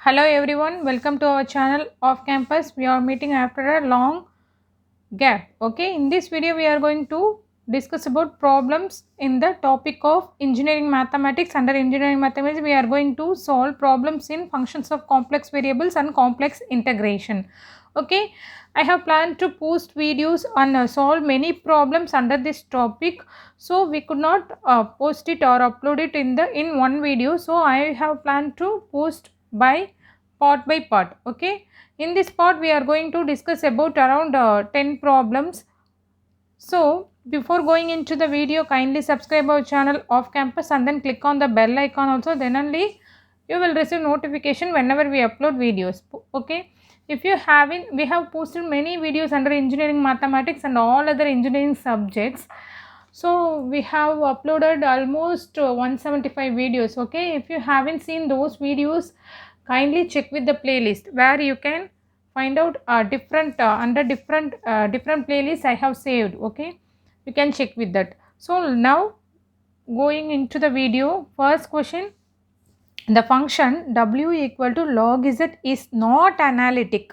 Hello everyone, welcome to our channel Off Campus. We are meeting after a long gap. Okay, in this video we are going to discuss about problems in the topic of engineering mathematics. Under engineering mathematics we are going to solve problems in functions of complex variables and complex integration. Okay, I have planned to post videos and solve many problems under this topic, so we could not post it or upload it in one video, so I have planned to post by part. Okay, in this part we are going to discuss about around 10 problems. So before going into the video, kindly subscribe our channel Off Campus and then click on the bell icon also, then only you will receive notification whenever we upload videos. Okay, if you haven't, we have posted many videos under engineering mathematics and all other engineering subjects. So we have uploaded almost 175 videos. Okay, if you haven't seen those videos, kindly check with the playlist where you can find out different under different playlists I have saved. Okay, you can check with that. So now going into the video, first question, the function w equal to log z is not analytic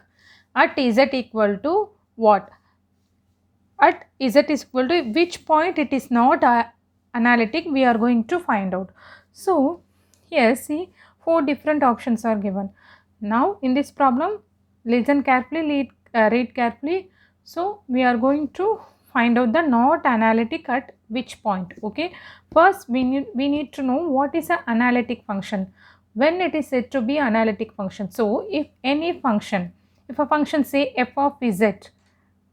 at z equal to what? At z is equal to which point it is not analytic, we are going to find out. So here see, four different options are given. Now in this problem, listen carefully, read carefully. So we are going to find out the not analytic at which point. Okay, first we need to know what is an analytic function, when it is said to be analytic function. So if any function, if a function say f of z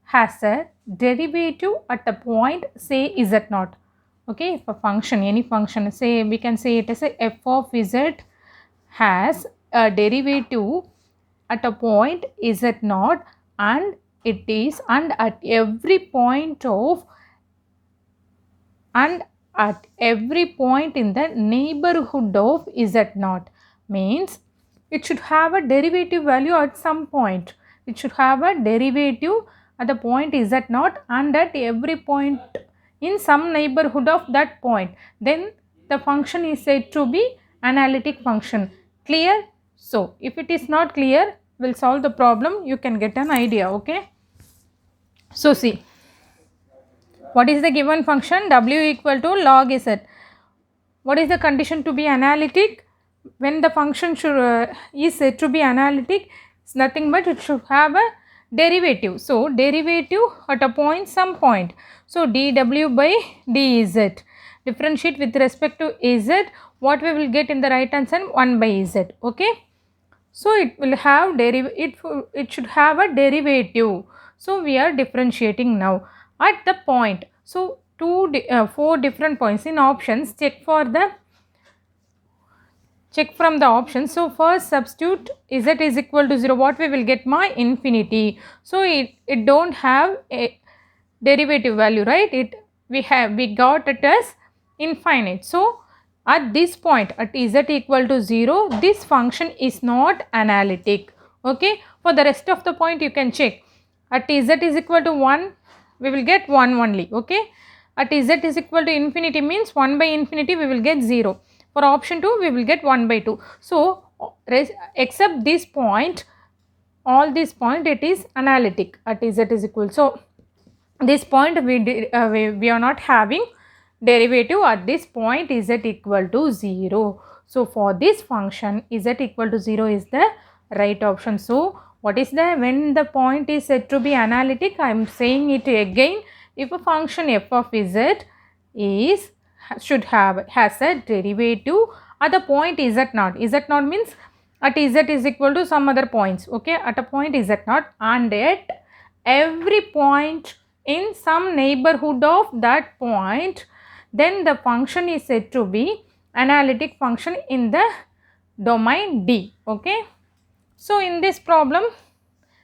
has a derivative at a point say z naught. Okay, if a function, any function, say we can say it as a f of z has a derivative at a point z naught, and it is and at every point in the neighborhood of z naught, means it should have a derivative value at some point. It should have a derivative at the point z naught and at every point in some neighborhood of that point, then the function is said to be analytic function. Clear? So if it is not clear, we'll solve the problem, you can get an idea. Okay, so see, what is the given function? W equal to log z. What is the condition to be analytic? When the function is said to be analytic, it's nothing but it should have a derivative. So derivative at a point, some point. So dw by dz. Differentiate with respect to z. What we will get in the right hand side? 1 by z. Okay. So it will have it should have a derivative. So we are differentiating now at the point. So four different points in options. Check from the options. So first substitute z is equal to 0. What we will get? My infinity. So it don't have a derivative value, right? We got it as infinite. So at this point, at z equal to 0, this function is not analytic. Okay, for the rest of the point you can check. At z is equal to 1, we will get 1 only. Okay, at z is equal to infinity means 1 by infinity we will get 0. For option 2 we will get 1 by 2. So except this point, all this point it is analytic at z is equal. So this point we are not having derivative at this point z equal to 0. So for this function z equal to 0 is the right option. So what is the, when the point is said to be analytic, I am saying it again, if a function f of z has a derivative at the point z naught. Z naught means at z is equal to some other points. Okay, at a point z naught and at every point in some neighborhood of that point, then the function is said to be analytic function in the domain D. Okay, so in this problem,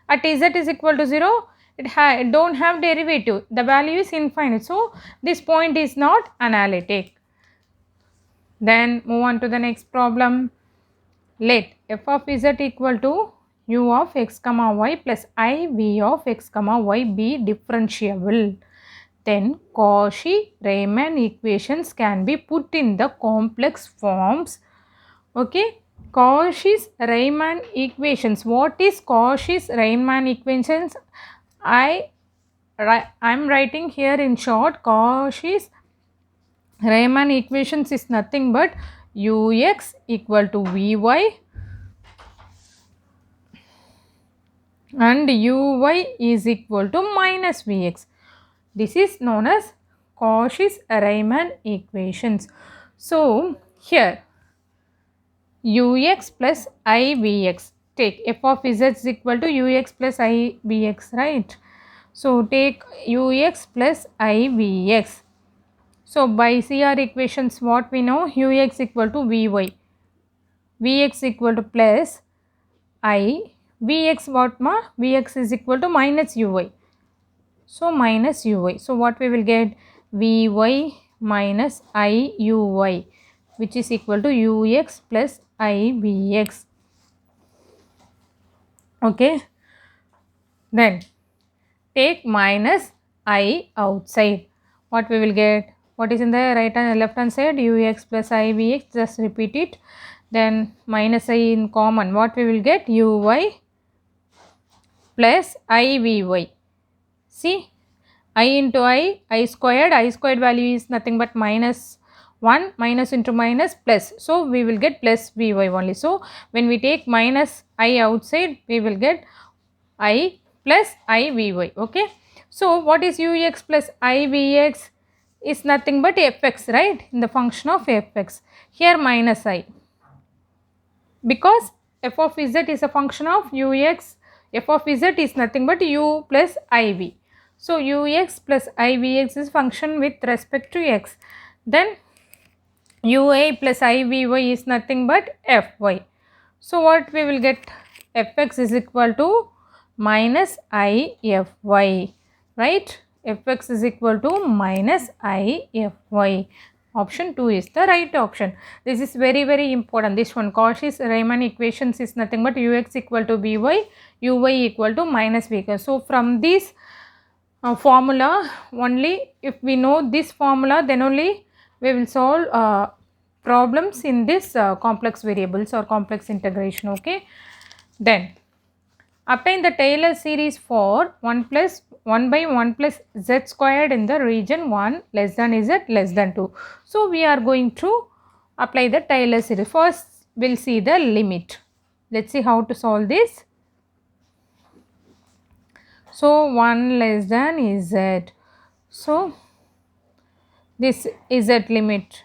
at z is equal to 0, it don't have derivative, the value is infinite, so this point is not analytic. Then move on to the next problem. Let f of z equal to u of x comma y plus I v of x comma y be differentiable. Then Cauchy-Riemann equations can be put in the complex forms. Okay, Cauchy-Riemann equations. What is Cauchy-Riemann equations? I'm writing here in short. Cauchy-Riemann equations is nothing but ux equal to vy and uy is equal to minus vx. This is known as Cauchy-Riemann equations. So here ux plus ivx, take f of z is equal to ux plus ivx, right? So take ux plus ivx. So by CR equations what we know, ux equal to vy, vx equal to plus I, vx what ma, vx is equal to minus uy. So minus uy. So what we will get, vy minus iuy, which is equal to ux plus ivx. Okay. Then take minus I outside. What we will get? What is in the right and left hand side? Ux plus ivx. Just repeat it. Then minus I in common. What we will get? Uy plus ivy. See, I into I squared value is nothing but minus 1, minus into minus plus. So we will get plus vy only. So when we take minus I outside, we will get I plus ivy. Okay. So what is ux plus ivx? Is nothing but fx, right? In the function of fx. Here minus I. Because f of z is a function of ux, f of z is nothing but u plus iv. So ux plus ivx is function with respect to x. Then ui plus ivy is nothing but fy. So what we will get, fx is equal to minus ify, right? Fx is equal to minus ify. Option 2 is the right option. This is very important. This one, Cauchy-Riemann equations is nothing but ux equal to vy, uy equal to minus vk. So from this formula only, if we know this formula, then only we will solve problems in this complex variables or complex integration. Okay. Then obtain the Taylor series for 1 by 1 plus z squared in the region 1 less than z less than 2. So we are going to apply the Taylor series. First we will see the limit. Let's see how to solve this. So 1 less than z. So this z limit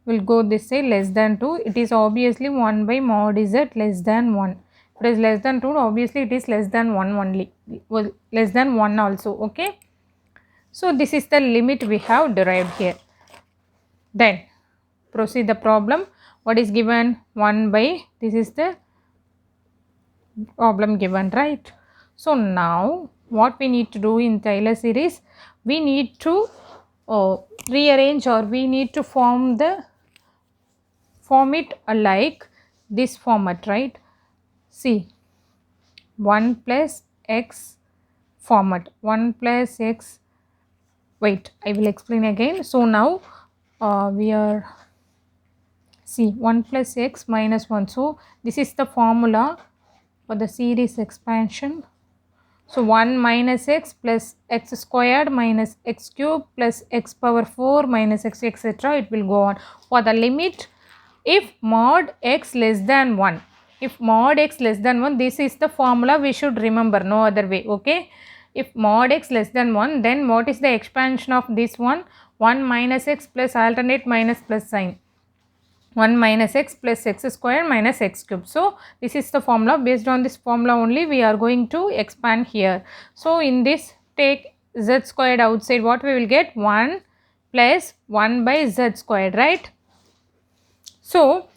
will go this say less than 2. It is obviously 1 by mod z less than 1. If it is less than 2, obviously it is less than 1 only. Well, less than 1 also. Okay. So this is the limit we have derived here. Then proceed the problem. What is given? 1 by, this is the problem given, right? So now what we need to do in Taylor series, we need to rearrange, or we need to form it like this format, right? See, 1 plus x format, 1 plus x, wait, I will explain again. So now we are, see, 1 plus x minus 1. So this is the formula for the series expansion. So 1 minus x plus x squared minus x cube plus x power 4 minus x, etc. It will go on. For the limit, if mod x less than 1, if mod x less than 1, this is the formula we should remember, no other way. Okay. If mod x less than 1, then what is the expansion of this one? 1 minus x plus alternate minus plus sign. 1 minus x plus x square minus x cube. So this is the formula. Based on this formula only we are going to expand here. So in this, take z squared outside. What we will get? 1 plus 1 by z squared, right? So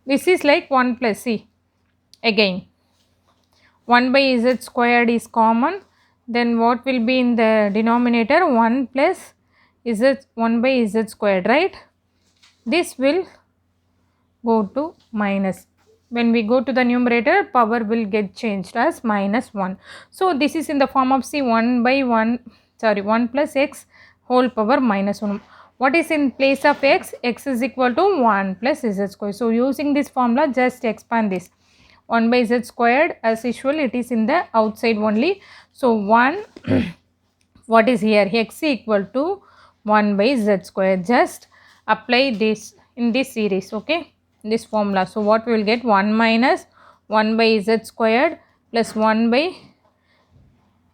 this is like 1 plus, see, again 1 by z squared is common. Then what will be in the denominator? 1 plus z, 1 by z squared, right? This will go to minus. When we go to the numerator, power will get changed as minus 1. So this is in the form of, see, 1 plus x whole power minus 1. What is in place of x? X is equal to 1 plus z square. So using this formula, just expand this. 1 by z squared, as usual it is in the outside only. So 1 what is here? X equal to 1 by z square. Just apply this in this series, okay, this formula. So what we will get? 1 minus 1 by z squared plus 1 by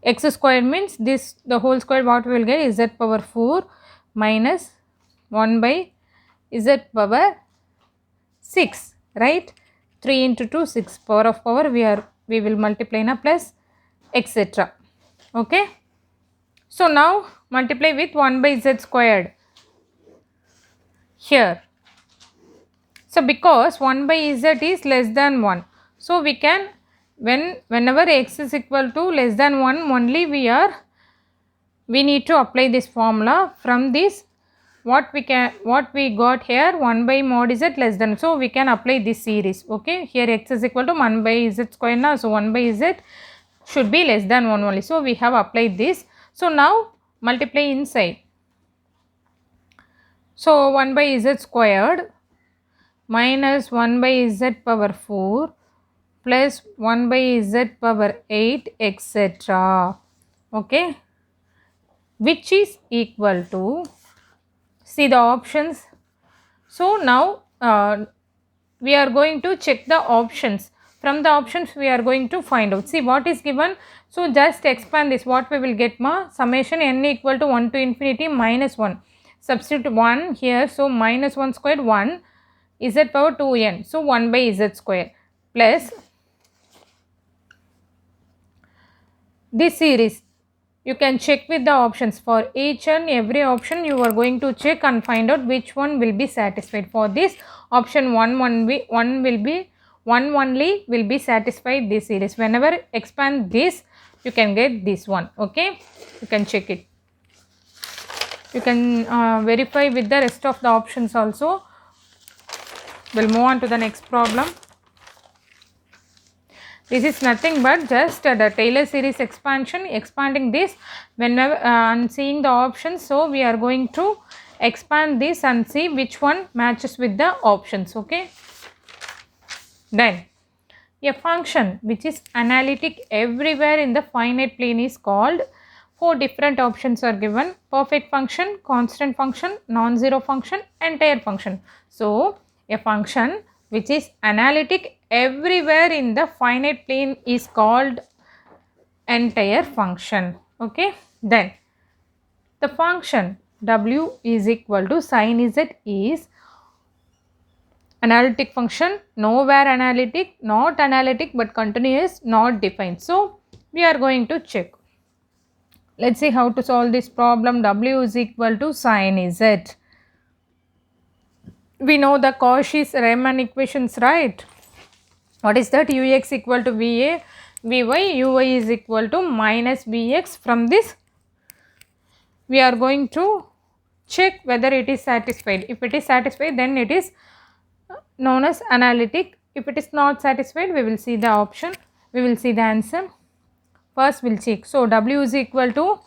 x squared means this, the whole square. What we will get? Z power 4 minus 1 by z power 6, right? 3 into 2, 6. Power of power, we will multiply na, plus etc. Okay. So now multiply with 1 by z squared here. So because 1 by z is less than 1, so we can, whenever x is equal to less than 1 only, we need to apply this formula. From this, what we got here, 1 by mod z less than, so we can apply this series. Okay, here x is equal to 1 by z square now, so 1 by z should be less than 1 only, so we have applied this. So now multiply inside. So 1 by z squared minus 1 by z power 4 plus 1 by z power 8 etc. Okay, which is equal to, see the options. So now we are going to check the options. From the options we are going to find out. See what is given. So just expand this. What we will get, ma? Summation n equal to 1 to infinity minus 1. Substitute 1 here. So minus 1 squared 1 z power 2n. So 1 by z square plus this series. You can check with the options. For each and every option you are going to check and find out which one will be satisfied. For this option 1 only will be satisfied this series. Whenever expand this, you can get this one. Okay, you can check it. You can verify with the rest of the options also. We'll move on to the next problem. This is nothing but just the Taylor series expansion, expanding this whenever and seeing the options. So we are going to expand this and see which one matches with the options. Okay. Then a function which is analytic everywhere in the finite plane is called. 4 different options are given: perfect function, constant function, non-zero function, entire function. So a function which is analytic everywhere in the finite plane is called entire function. Okay, then the function w is equal to sin z is analytic function, nowhere analytic, not analytic but continuous, not defined. So we are going to check. Let's see how to solve this problem. W is equal to sin z. We know the Cauchy's-Riemann equations, right? What is that? Ux equal to Va, Vy, Uy is equal to minus Vx. From this, we are going to check whether it is satisfied. If it is satisfied, then it is known as analytic. If it is not satisfied, we will see the option. We will see the answer. First, we will check. So, W is equal to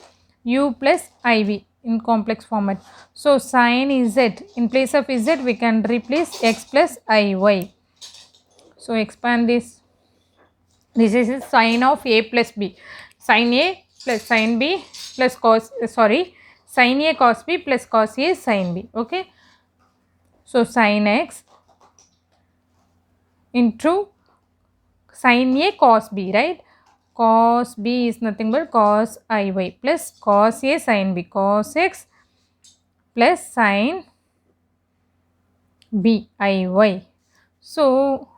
U plus IV in complex format. So, sin Z, in place of Z, we can replace X plus IY. So, expand this. This is sin of A plus B. Sin A plus sin B plus cos, sin A cos B plus cos A sin B. Okay. So, sin X into sin A cos B, right? Cos B is nothing but cos IY plus cos A sin B, cos X plus sin B IY. So,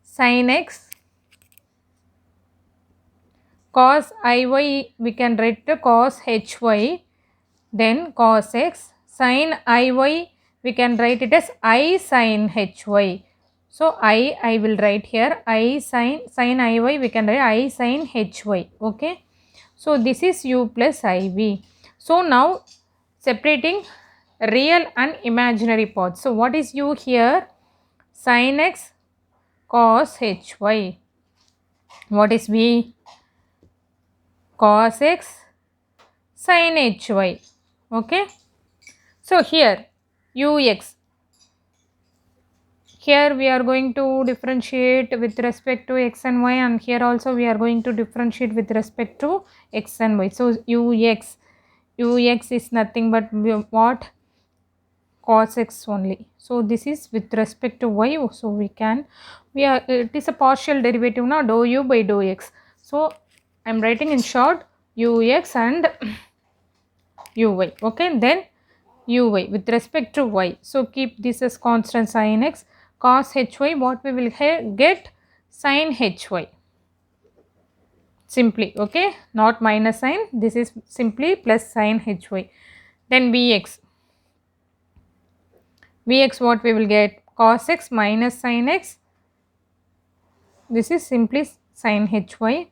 sin X cos IY we can write the cos HY, then cos X, sin IY we can write it as I sin HY. So, I will write here I sin IY we can write I sin HY. Okay. So, this is U plus IV. So, now separating real and imaginary parts. So, what is U here? Sin X cos HY. What is V? Cos X sin HY. Okay. So here ux, here we are going to differentiate with respect to x and y, and here also we are going to differentiate with respect to x and y. So ux is nothing but what, cos x only. So this is with respect to y, so we are, it is a partial derivative now, dou u by dou x. So I am writing in short ux and uy. Okay, then uy with respect to y. So keep this as constant sin x, cos hy, what we will get, sin hy simply. Okay, not minus sign, this is simply plus sin hy. Then vx what we will get, cos x minus sin x, this is simply sin hy.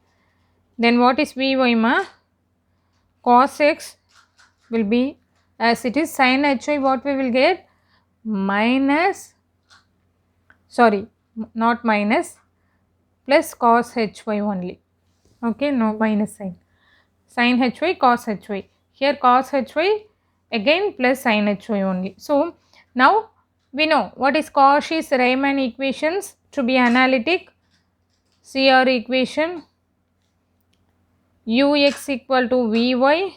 Then what is vy ma, cos x will be as it is, sin hy what we will get, minus, sorry, not minus, plus cos hy only. Okay, no minus sign, sin hy cos hy, here cos hy again plus sin hy only. So now we know what is Cauchy's Riemann equations to be analytic. See our equation, ux equal to vy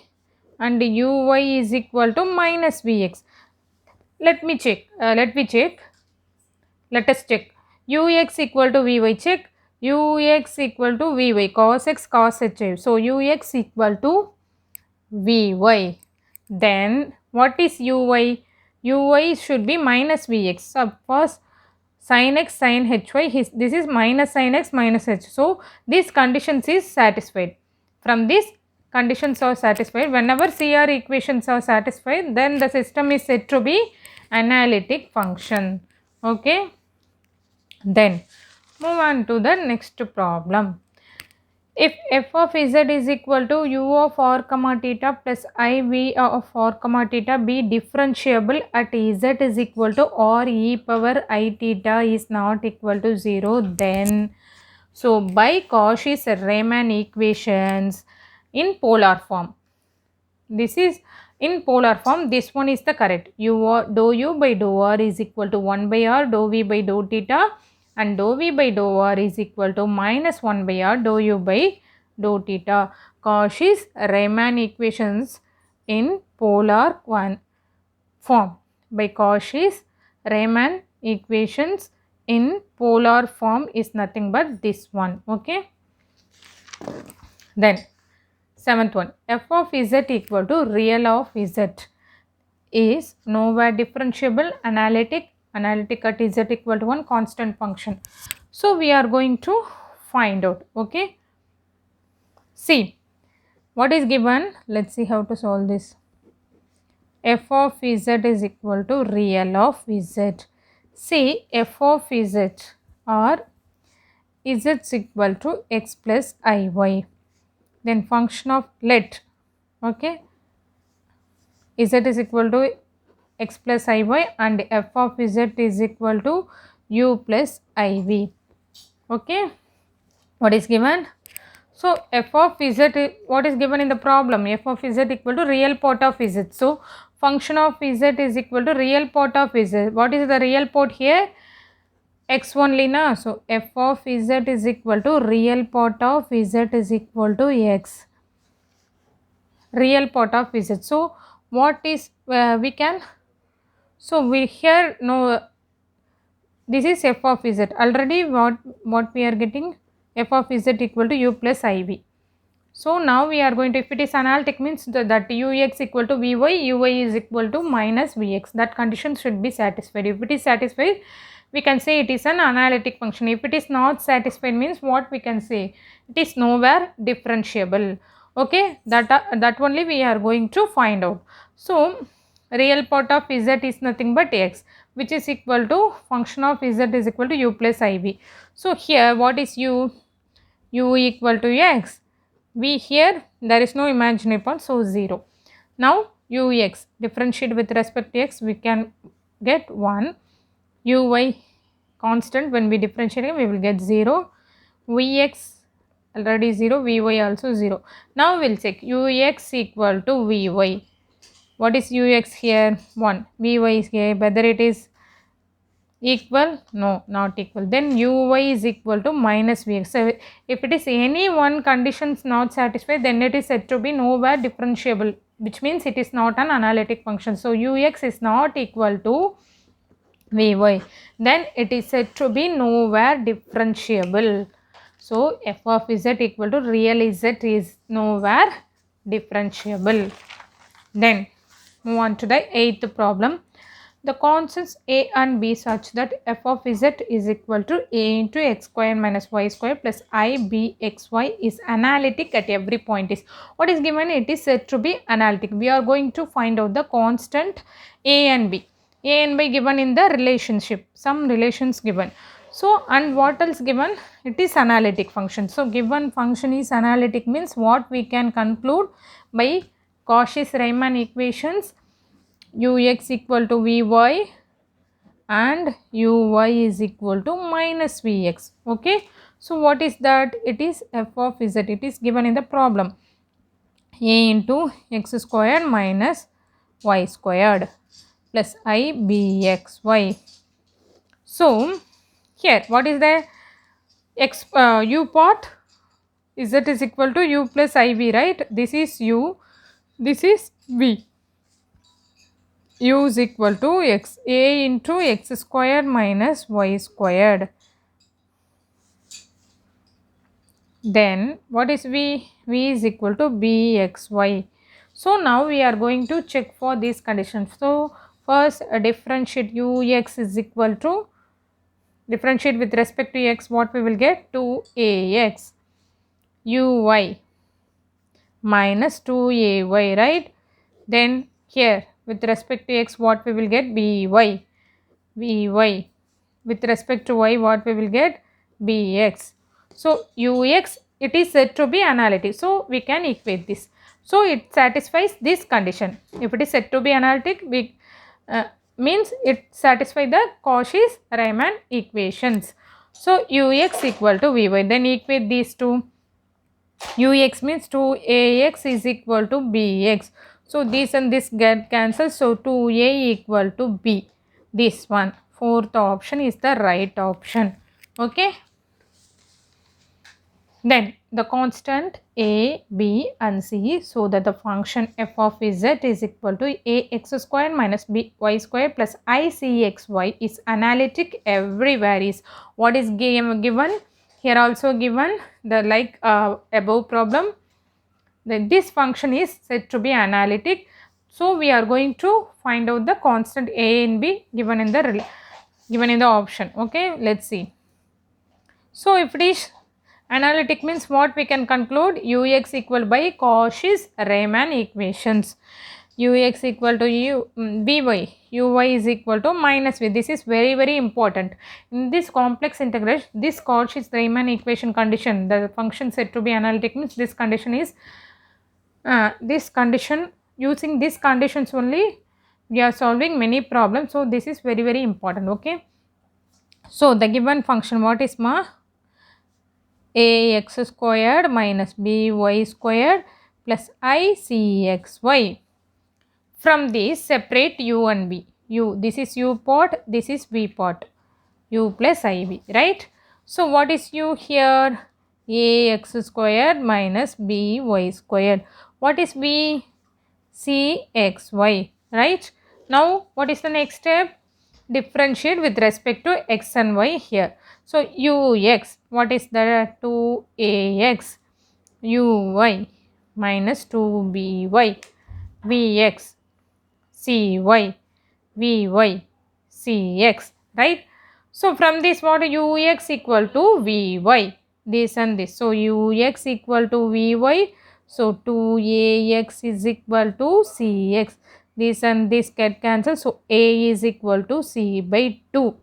and uy is equal to minus vx. Let me check, let us check, ux equal to vy, check, ux equal to vy, cos x cos hy. So ux equal to vy. Then what is uy? Uy should be minus vx. Suppose sin x sin hy, this is minus sin x minus h. So these conditions is satisfied. From these conditions are satisfied, whenever CR equations are satisfied, then the system is said to be analytic function. Okay, then move on to the next problem. If f of z is equal to u of r comma theta plus iv of r comma theta be differentiable at z is equal to r e power I theta is not equal to 0, then so by Cauchy's Riemann equations in polar form, this is in polar form, this one is the correct, dou u by dou r is equal to 1 by r dou v by dou theta, and dou v by dou r is equal to minus 1 by r dou u by dou theta. Cauchy's Riemann equations in polar form, by Cauchy's Riemann equations in polar form is nothing but this one. Okay, then seventh one, f of z equal to real of z is nowhere differentiable, analytic at z equal to 1 constant function. So we are going to find out. Okay, see what is given, let's see how to solve this. F of z is equal to real of z. See, f of z or z is equal to x plus iy, then function of let, okay, z is equal to x plus iy and f of z is equal to u plus iv. Okay, what is given? So f of z, what is given in the problem? F of z equal to real part of z. So function of z is equal to real part of z. What is the real part here? X only na. So f of z is equal to real part of z is equal to x. Real part of z. So what is we can? So we here know this is f of z. Already what we are getting? F of z equal to u plus iv. So now we are going to, if it is analytic means that ux equal to vy, uy is equal to minus vx. That condition should be satisfied. If it is satisfied, we can say it is an analytic function. If it is not satisfied means what we can say? It is nowhere differentiable. Okay, that only we are going to find out. So real part of z is nothing but x, which is equal to function of z is equal to u plus iv. So here what is u? U equal to x. V here there is no imaginary part, so 0. Now ux differentiate with respect to x, we can get 1. Uy constant, when we differentiate we will get 0. Vx already 0, vy also 0. Now we will check ux equal to vy. What is ux here? 1. Vy is here. Whether it is equal? No, not equal. Then uy is equal to minus vx. So if it is any one conditions not satisfied, then it is said to be nowhere differentiable, which means it is not an analytic function. So ux is not equal to vy. Then it is said to be nowhere differentiable. So f of z equal to real z is nowhere differentiable. Then move on to the 8th problem. The constants a and b such that f of z is equal to a into x square minus y square plus I b x y is analytic at every point is. What is given? It is said to be analytic. We are going to find out the constant a and b. A and b given in the relationship. Some relations given. So, and what else given? It is analytic function. So, given function is analytic means what we can conclude by Cauchy-Riemann equations. Ux equal to Vy and Uy is equal to minus Vx. Okay. So, what is that? It is f of z. It is given in the problem. A into x squared minus y squared plus I bxy. So, here what is the u part? Z is equal to u plus iv, right? This is u, this is v. U is equal to x a into x squared minus y squared. Then what is v? V is equal to bxy. So now we are going to check for these conditions. So first differentiate ux is equal to, differentiate with respect to x, what we will get? 2ax uy minus 2ay, right? Then here with respect to x, what we will get? By vy. With respect to y, what we will get? Bx. So ux, it is said to be analytic. So we can equate this. So it satisfies this condition. If it is said to be analytic, we means it satisfies the Cauchy-Riemann equations. So ux equal to vy. Then equate these two. Ux means 2ax is equal to bx. So this and this get cancelled. So 2a equal to b. This one, fourth option is the right option. Okay. Then the constant a, b and c, so that the function f of z is equal to ax square minus by square plus icxy is analytic everywhere. Is what is given here, also given the like above problem. Then this function is said to be analytic. So we are going to find out the constant a and b given in the option. Okay, let's see. So if it is analytic means what we can conclude? Ux equal by Cauchy-Riemann equations. Ux equal to Vy, Uy is equal to minus V. This is very important. In this complex integration, this Cauchy-Riemann equation condition, the function said to be analytic means this condition is, this condition, using these conditions only we are solving many problems. So this is very important. Okay. So the given function, what is ax squared minus by squared plus icxy. From this separate u and v. This is u part, this is v part. U plus iv, right? So what is u here? Ax squared minus by squared. What is v? Cxy, right? Now what is the next step? Differentiate with respect to x and y here. So ux, what is the 2ax uy minus 2by vx cy vy cx, right? So from this, what ux equal to vy, this and this. So ux equal to vy. So 2ax is equal to cx. This and this get cancelled. So a is equal to c by 2.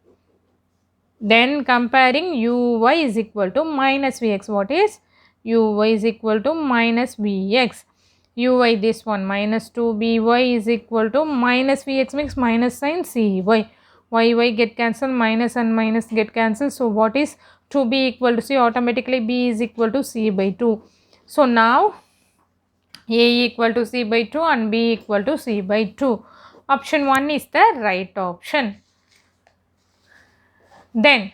Then comparing uy is equal to minus vx. What is? Uy is equal to minus vx. Uy, this one, minus 2by is equal to minus vx means minus sign cy. Y get cancelled, minus and minus get cancelled. So what is 2b equal to c? Automatically b is equal to c by 2. So now A equal to C by 2 and B equal to C by 2. Option 1 is the right option. Then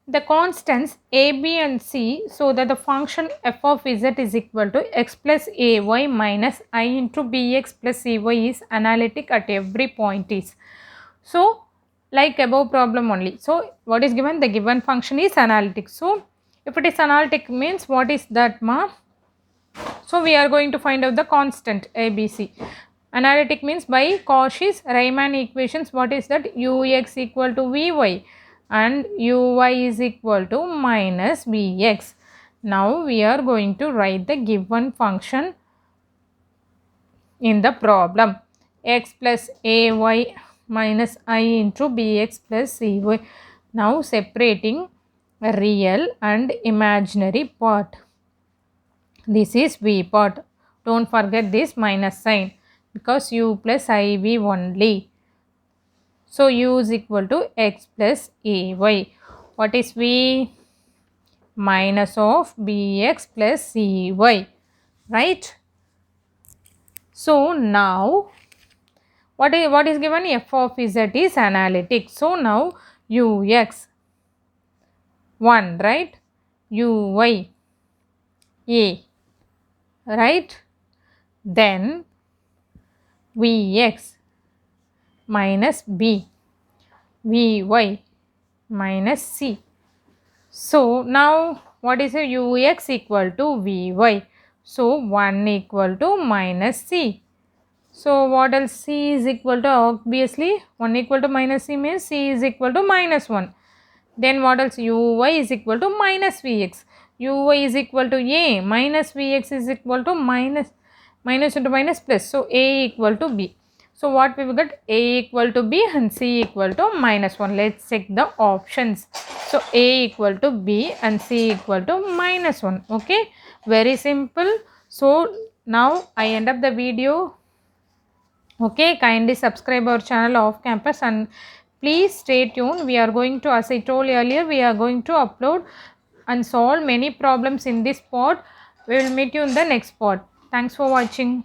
the constants a, b and c, so that the function f of z is equal to x plus ay minus I into bx plus cy is analytic at every point is. So like above problem only. So what is given? The given function is analytic. So if it is analytic means what is that, ma? So we are going to find out the constant ABC. Analytic means by Cauchy's Riemann equations, what is that? Ux equal to Vy and Uy is equal to minus Vx. Now we are going to write the given function in the problem. X plus Ay minus I into Bx plus Cy. Now separating real and imaginary part. This is V part. Don't forget this minus sign because U plus IV only. So U is equal to X plus AY. What is V? Minus of BX plus CY. Right? So now what is given? F of Z is analytic. So now UX 1, right? UY A, right? Then Vx minus B, Vy minus C. So now what is a Ux equal to Vy? So 1 equal to minus C. So what else? C is equal to, obviously 1 equal to minus C means C is equal to minus 1. Then what else? Uy is equal to minus Vx. Uy is equal to A minus Vx is equal to minus into minus plus. So A equal to B. So what we will get? A equal to B and C equal to minus 1. Let's check the options. So A equal to B and C equal to minus 1. Okay. Very simple. So now I end up the video. Okay, kindly subscribe our channel Off Campus and please stay tuned. We are going to, as I told earlier, we are going to upload and solve many problems in this part. We will meet you in the next part. Thanks for watching.